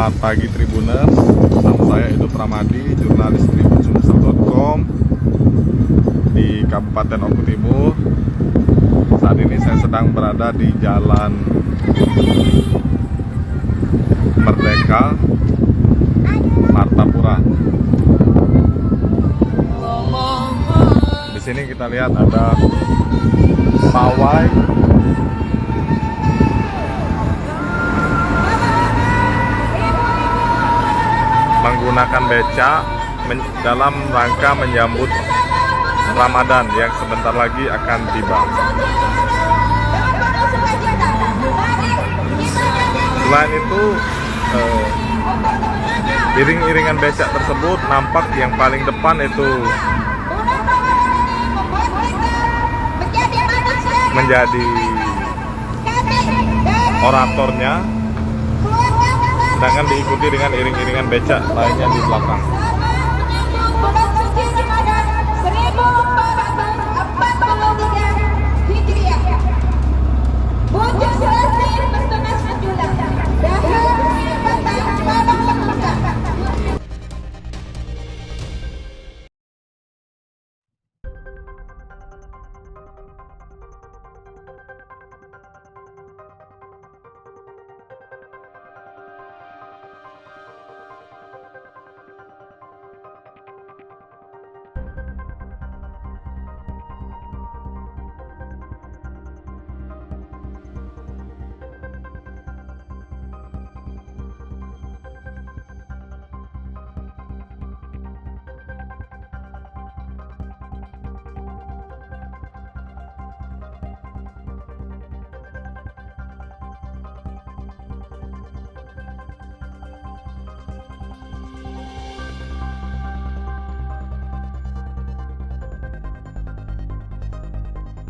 Selamat pagi Tribuners, nama saya Edo Pramadi, jurnalis tribunsumisel.com di Kabupaten Oku Timur. Saat ini saya sedang berada di Jalan Merdeka, Martapura. Di sini kita lihat ada pawai menggunakan beca dalam rangka menyambut Ramadan yang sebentar lagi akan tiba. Selain itu, iring-iringan becak tersebut nampak yang paling depan itu menjadi oratornya, sedangkan diikuti dengan iring-iringan becak lainnya di belakang.